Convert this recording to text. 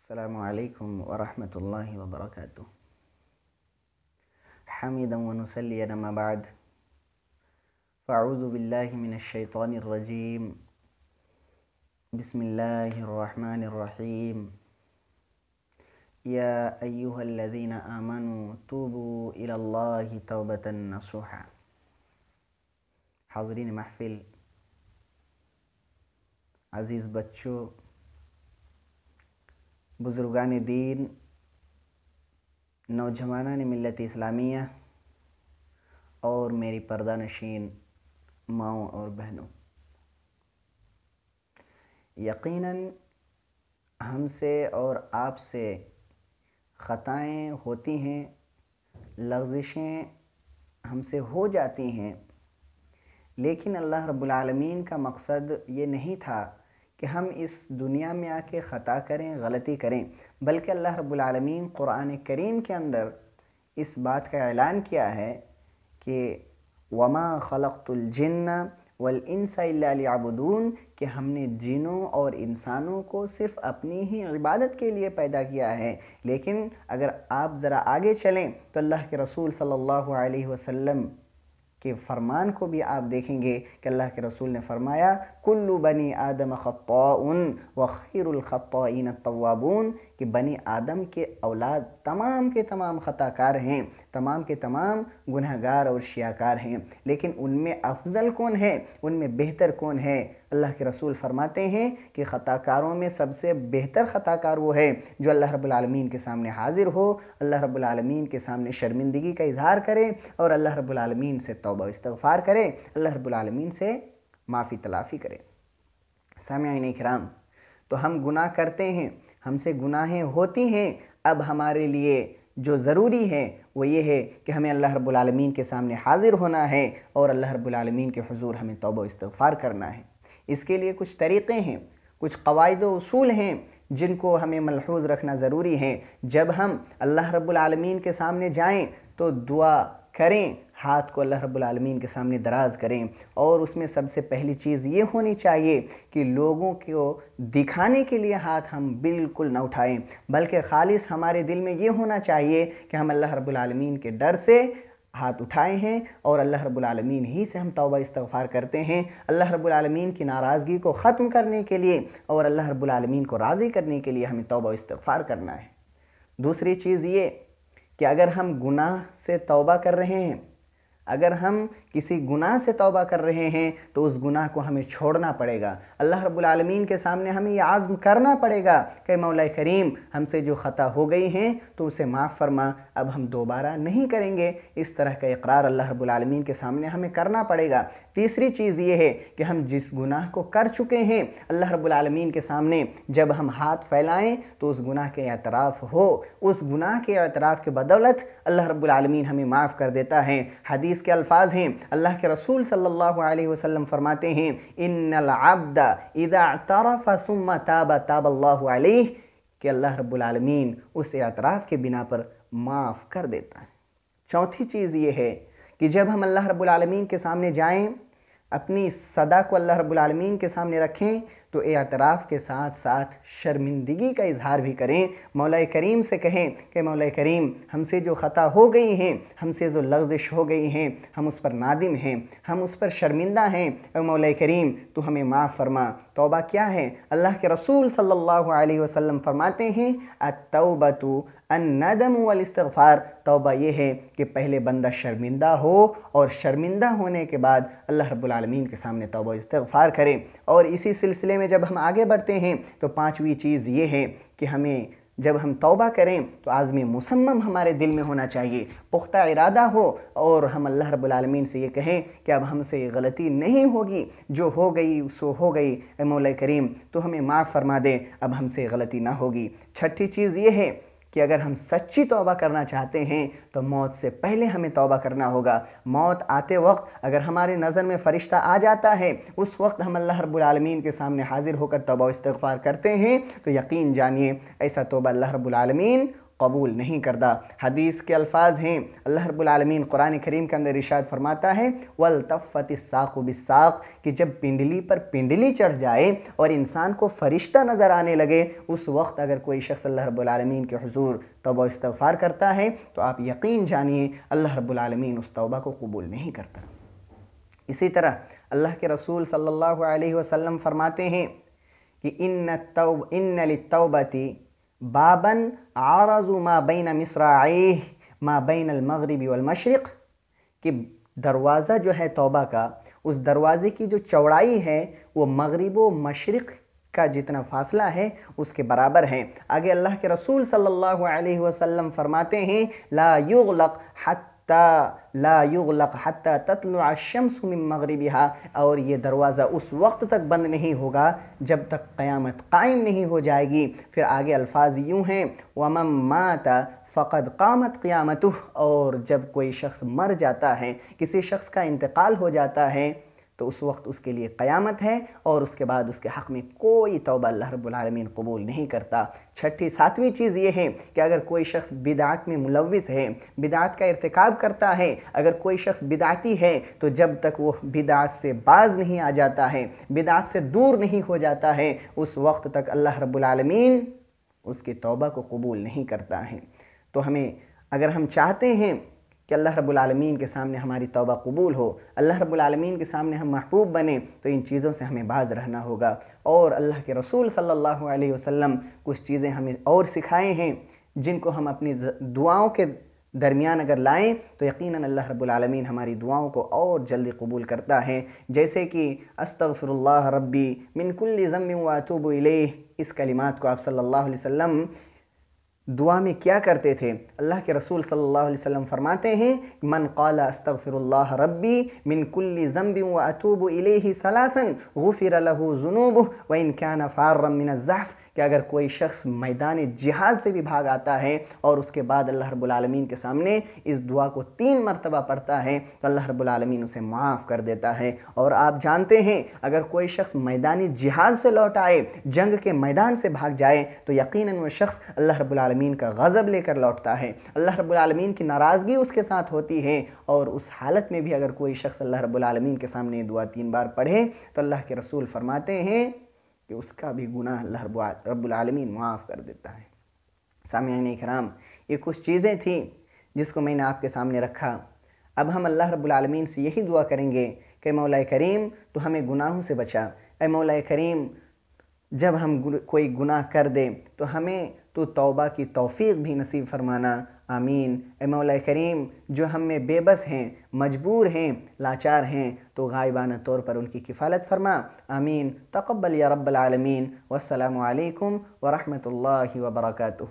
السلام عليكم ورحمة الله وبركاته. حميدا ونسليا ما بعد، فأعوذ بالله من الشيطان الرجيم. بسم الله الرحمن الرحيم. يا أيها الذين آمنوا توبوا إلى الله توبة نصوحا. حاضرین محفل، عزیز بچوں، بزرگان دین، نوجوانان ملت اسلامیہ اور میری پردہ نشین ماؤں اور بہنوں، یقیناً ہم سے اور آپ سے خطائیں ہوتی ہیں، لغزشیں ہم سے ہو جاتی ہیں، لیکن اللہ رب العالمین کا مقصد یہ نہیں تھا کہ ہم اس دنیا میں آ کے خطا کریں، غلطی کریں، بلکہ اللہ رب العالمین قرآن کریم کے اندر اس بات کا اعلان کیا ہے کہ وَمَا خَلَقْتُ الْجِنَّ وَالْإِنسَ إِلَّا لِيَعْبُدُونَ، کہ ہم نے جنوں اور انسانوں کو صرف اپنی ہی عبادت کے لیے پیدا کیا ہے۔ لیکن اگر آپ ذرا آگے چلیں تو اللہ کے رسول صلی اللہ علیہ وسلم کے فرمان کو بھی آپ دیکھیں گے کہ اللہ کے رسول نے فرمایا کل بنی آدم خطاء وخیر الخطائین التوابون، کہ بنی آدم کے اولاد تمام کے تمام خطا کار ہیں، تمام کے تمام گنہگار اور شیاکار ہیں، لیکن ان میں افضل کون ہے، ان میں بہتر کون ہے؟ اللہ کے رسول فرماتے ہیں کہ خطا کاروں میں سب سے بہتر خطا کار وہ ہے جو اللہ رب العالمین کے سامنے حاضر ہو، اللہ رب العالمین کے سامنے شرمندگی کا اظہار کرے اور اللہ رب العالمین سے توبہ استغفار کرے، اللہ رب العالمین سے معافی تلافی کرے۔ سامعین کرام، تو ہم گناہ کرتے ہیں، ہم سے گناہیں ہوتی ہیں، اب ہمارے لیے جو ضروری ہے وہ یہ ہے کہ ہمیں اللہ رب العالمین کے سامنے حاضر ہونا ہے اور اللہ رب العالمین کے حضور ہمیں توبہ و استغفار کرنا ہے۔ اس کے لیے کچھ طریقے ہیں، کچھ قواعد و اصول ہیں جن کو ہمیں ملحوظ رکھنا ضروری ہے۔ جب ہم اللہ رب العالمین کے سامنے جائیں تو دعا کریں، ہاتھ کو اللہ رب العالمین کے سامنے دراز کریں، اور اس میں سب سے پہلی چیز یہ ہونی چاہیے کہ لوگوں کو دکھانے کے لیے ہاتھ ہم بالکل نہ اٹھائیں، بلکہ خالص ہمارے دل میں یہ ہونا چاہیے کہ ہم اللہ رب العالمین کے ڈر سے ہاتھ اٹھائے ہیں اور اللہ رب العالمین ہی سے ہم توبہ استغفار کرتے ہیں، اللہ رب العالمین کی ناراضگی کو ختم کرنے کے لیے اور اللہ رب العالمین کو راضی کرنے کے لیے ہمیں توبہ استغفار کرنا ہے۔ دوسری چیز یہ کہ اگر ہم گناہ سے توبہ کر رہے ہیں، اگر ہم کسی گناہ سے توبہ کر رہے ہیں تو اس گناہ کو ہمیں چھوڑنا پڑے گا، اللہ رب العالمین کے سامنے ہمیں یہ عزم کرنا پڑے گا کہ مولا کریم ہم سے جو خطا ہو گئی ہیں تو اسے معاف فرما، اب ہم دوبارہ نہیں کریں گے۔ اس طرح کا اقرار اللہ رب العالمین کے سامنے ہمیں کرنا پڑے گا۔ تیسری چیز یہ ہے کہ ہم جس گناہ کو کر چکے ہیں اللہ رب العالمین کے سامنے جب ہم ہاتھ پھیلائیں تو اس گناہ کے اعتراف ہو، اس گناہ کے اعتراف کے بدولت اللہ رب العالمین ہمیں معاف کر دیتا ہے۔ حدیث کے الفاظ ہیں، اللہ کے رسول صلی اللہ علیہ وسلم فرماتے ہیں ان العبد اذا اعترف ثم تاب تاب اللہ علیہ، کہ اللہ رب العالمین اس اعتراف کے بنا پر معاف کر دیتا ہے۔ چوتھی چیز یہ ہے کہ جب ہم اللہ رب العالمین کے سامنے جائیں، اپنی صدا کو اللہ رب العالمین کے سامنے رکھیں تو اعتراف کے ساتھ ساتھ شرمندگی کا اظہار بھی کریں، مولا کریم سے کہیں کہ مولا کریم ہم سے جو خطا ہو گئی ہیں، ہم سے جو لغزش ہو گئی ہیں، ہم اس پر نادم ہیں، ہم اس پر شرمندہ ہیں، اے مولا کریم تو ہمیں معاف فرما۔ توبہ کیا ہے؟ اللہ کے رسول صلی اللہ علیہ وسلم فرماتے ہیں التوبۃ الندم والاستغفار، توبہ یہ ہے کہ پہلے بندہ شرمندہ ہو اور شرمندہ ہونے کے بعد اللہ رب العالمین کے سامنے توبہ استغفار کرے۔ اور اسی سلسلے میں جب ہم آگے بڑھتے ہیں تو پانچویں چیز یہ ہے کہ ہمیں جب ہم توبہ کریں تو عزم مصمم ہمارے دل میں ہونا چاہیے، پختہ ارادہ ہو، اور ہم اللہ رب العالمین سے یہ کہیں کہ اب ہم سے یہ غلطی نہیں ہوگی، جو ہو گئی سو ہو گئی، اے مولا کریم تو ہمیں معاف فرما دے، اب ہم سے غلطی نہ ہوگی۔ چھٹی چیز یہ ہے کہ اگر ہم سچی توبہ کرنا چاہتے ہیں تو موت سے پہلے ہمیں توبہ کرنا ہوگا۔ موت آتے وقت اگر ہمارے نظر میں فرشتہ آ جاتا ہے، اس وقت ہم اللہ رب العالمین کے سامنے حاضر ہو کر توبہ و استغفار کرتے ہیں تو یقین جانیے ایسا توبہ اللہ رب العالمین قبول نہیں کرتا۔ حدیث کے الفاظ ہیں، اللہ رب العالمین قرآن کریم کے اندر ارشاد فرماتا ہے وَالْتَفَّتِ السَّاقُ بِالسَّاقِ کہ جب پنڈلی پر پنڈلی چڑھ جائے اور انسان کو فرشتہ نظر آنے لگے، اس وقت اگر کوئی شخص اللہ رب العالمین کے حضور توبہ و استغفار کرتا ہے تو آپ یقین جانیے اللہ رب العالمین اس توبہ کو قبول نہیں کرتا۔ اسی طرح اللہ کے رسول صلی اللہ علیہ وسلم فرماتے ہیں کہ ان للتوبۃ بابا عرض ما بین مصراعیہ ما بین المغرب والمشرق کہ دروازہ جو ہے توبہ کا، اس دروازے کی جو چوڑائی ہے وہ مغرب و مشرق کا جتنا فاصلہ ہے اس کے برابر ہے۔ آگے اللہ کے رسول صلی اللہ علیہ وسلم فرماتے ہیں لا یغلق حتی تطلع الشمس من مغربها اور یہ دروازہ اس وقت تک بند نہیں ہوگا جب تک قیامت قائم نہیں ہو جائے گی۔ پھر آگے الفاظ یوں ہیں وَمَن مَاتَ فقد قامت قیامتہ اور جب کوئی شخص مر جاتا ہے، کسی شخص کا انتقال ہو جاتا ہے تو اس وقت اس کے لیے قیامت ہے اور اس کے بعد اس کے حق میں کوئی توبہ اللہ رب العالمین قبول نہیں کرتا۔ چھٹی ساتویں چیز یہ ہے کہ اگر کوئی شخص بدعات میں ملوث ہے، بدعات کا ارتکاب کرتا ہے، اگر کوئی شخص بدعتی ہے تو جب تک وہ بدعات سے باز نہیں آ جاتا ہے، بدعات سے دور نہیں ہو جاتا ہے، اس وقت تک اللہ رب العالمین اس کی توبہ کو قبول نہیں کرتا ہے۔ تو اگر ہم چاہتے ہیں کہ اللہ رب العالمین کے سامنے ہماری توبہ قبول ہو، اللہ رب العالمین کے سامنے ہم محبوب بنیں، تو ان چیزوں سے ہمیں باز رہنا ہوگا۔ اور اللہ کے رسول صلی اللہ علیہ وسلم کچھ چیزیں ہمیں اور سکھائے ہیں جن کو ہم اپنی دعاؤں کے درمیان اگر لائیں تو یقیناً اللہ رب العالمین ہماری دعاؤں کو اور جلدی قبول کرتا ہے، جیسے کہ استغفر اللہ ربی من کل ذنب واتوب الیہ، اس کلمات کو آپ صلی اللہ علیہ وسلم دعا میں کیا کرتے تھے؟ اللہ کے رسول صلی اللہ علیہ وسلم فرماتے ہیں من قال استغفر اللہ ربی من کل ذنب واتوب الیہ ثلاثا غفر له ذنوبہ وان کان فارا من الزحف کہ اگر کوئی شخص میدان جہاد سے بھی بھاگ آتا ہے اور اس کے بعد اللہ رب العالمین کے سامنے اس دعا کو 3 مرتبہ پڑھتا ہے تو اللہ رب العالمین اسے معاف کر دیتا ہے۔ اور آپ جانتے ہیں اگر کوئی شخص میدان جہاد سے لوٹ آئے، جنگ کے میدان سے بھاگ جائے تو یقیناً وہ شخص اللہ رب العالمین کا غضب لے کر لوٹتا ہے، اللہ رب العالمین کی ناراضگی اس کے ساتھ ہوتی ہے۔ اور اس حالت میں بھی اگر کوئی شخص اللہ رب العالمین کے سامنے دعا 3 بار پڑھے تو اللہ کے رسول فرماتے ہیں کہ اس کا بھی گناہ اللہ رب العالمین معاف کر دیتا ہے۔ سامعین اکرام، یہ کچھ چیزیں تھیں جس کو میں نے آپ کے سامنے رکھا۔ اب ہم اللہ رب العالمین سے یہی دعا کریں گے کہ مولا کریم تو ہمیں گناہوں سے بچا، اے مولا کریم جب ہم کوئی گناہ کر دیں تو ہمیں تو توبہ کی توفیق بھی نصیب فرمانا، آمین۔ اے مولا کریم جو ہم میں بے بس ہیں، مجبور ہیں، لاچار ہیں تو غائبانہ طور پر ان کی کفالت فرما، آمین۔ تقبل یا رب العالمین، والسلام علیکم ورحمۃ اللہ وبرکاتہ۔